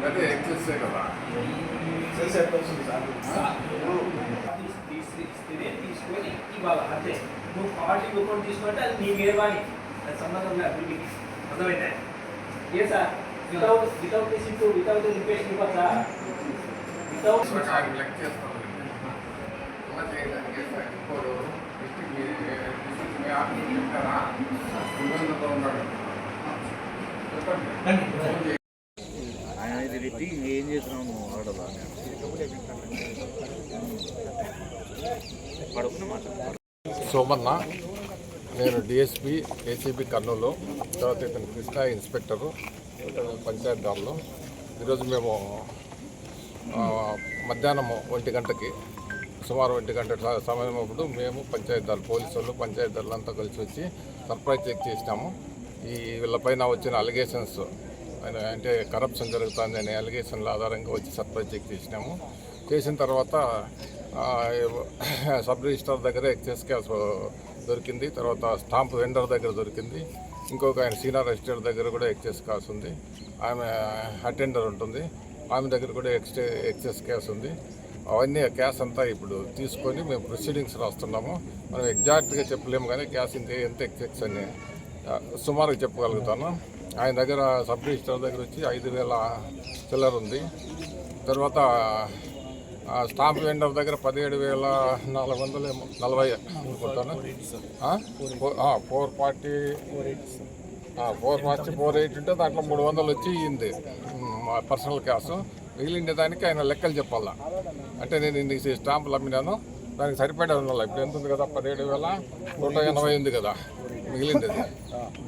అదే ఎక్సెస్ కదా తీసుకొని ఇవ్వాలి అంతే. నువ్వు కార్డు ఇవ్వకుండా తీసుకుంటే అది నీ వేరువాణి, అది సంబంధం లేదు అభివృద్ధికి. అర్థమైందా? ఏ sir without receipt without request ఇవ్వచ్చా? వితౌట్ ఆయన ఇది పెట్టి ఏం చేస్తున్నాము ఆడదా సోమన్న, నేను డిఎస్పి ఏసీబీ కర్నూలు, తర్వాత ఇతను కృష్ణా ఇన్స్పెక్టరు పంచాయత్ దానిలో. ఈరోజు మేము మధ్యాహ్నం 1 గంటకి సుమారు 1 గంట సమయం అప్పుడు మేము పంచాయతీ దారులు పోలీసు వాళ్ళు పంచాయతీ దారులు అంతా కలిసి వచ్చి సర్ప్రైజ్ చెక్ చేసినాము. ఈ వీళ్ళపైన వచ్చిన అలిగేషన్స్ అంటే కరప్షన్ జరుగుతుందనే అలిగేషన్ల ఆధారంగా వచ్చి సర్ప్రైజ్ చెక్ చేసినాము. చేసిన తర్వాత సబ్ రిజిస్టర్ దగ్గర ఎక్సెస్ క్యాష్ దొరికింది, తర్వాత స్టాంప్ వెండర్ దగ్గర దొరికింది, ఇంకొక ఆయన సీనియర్ అసిస్టెంట్ దగ్గర కూడా ఎక్సెస్ క్యాష్ ఉంది, ఆమె అటెండర్ ఉంటుంది, ఆమె దగ్గర కూడా ఎక్సెస్ క్యాష్ ఉంది. అవన్నీ క్యాష్ అంతా ఇప్పుడు తీసుకొని మేము ప్రొసీడింగ్స్ రాస్తున్నాము. మనం ఎగ్జాక్ట్గా చెప్పలేము కానీ క్యాష్ ఎంత ఎక్సెస్ అని సుమారుగా చెప్పగలుగుతాను. ఆయన దగ్గర సబ్ రిజిస్టర్ దగ్గర వచ్చి 5,000 చిల్లర ఉంది. తర్వాత స్టాంప్ వెండర్ దగ్గర 17,440 అనుకుంటాను. 440 ఉంటే దాంట్లో 300 వచ్చి ఇయ్యింది పర్సనల్ క్యాష్. మిగిలిన దానికి ఆయన లెక్కలు చెప్పాలా. అంటే నేను ఇన్ని స్టాంపులు అమ్మినాను, దానికి సరిపడే ఉండాలి. ఇప్పుడు ఎంత ఉంది కదా, 17,180 ఉంది కదా మిగిలింది.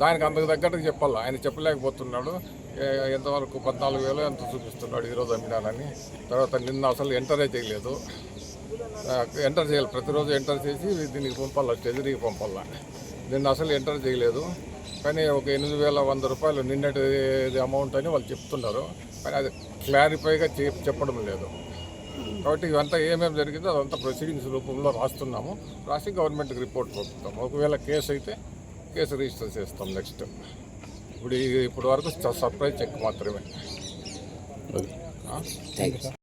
దానికి అంతకు తగ్గట్టుకు చెప్పాలా. ఆయన చెప్పలేకపోతున్నాడు. ఎంతవరకు 14,000 ఎంత చూపిస్తున్నాడు ఈరోజు అమ్మినానని. తర్వాత నిన్న అసలు ఎంటరే చేయలేదు. ఎంటర్ చేయాలి, ప్రతిరోజు ఎంటర్ చేసి దీనికి పంపాలా, ట్రెజరీకి పంపాలా. నిన్న అసలు ఎంటర్ చేయలేదు. కానీ ఒక 8,100 రూపాయలు నిన్నటి అమౌంట్ అని వాళ్ళు చెప్తున్నారు. కానీ అది క్లారిఫైగా చెప్పడం లేదు. కాబట్టి ఇవంతా ఏమేమి జరిగిందో అదంతా ప్రొసీడింగ్స్ రూపంలో రాస్తున్నాము. రాసి గవర్నమెంట్కి రిపోర్ట్ పంపుతాము. ఒకవేళ కేసు అయితే కేసు రిజిస్టర్ చేస్తాం నెక్స్ట్. ఇప్పుడు వరకు సర్ప్రైజ్ చెక్ మాత్రమే.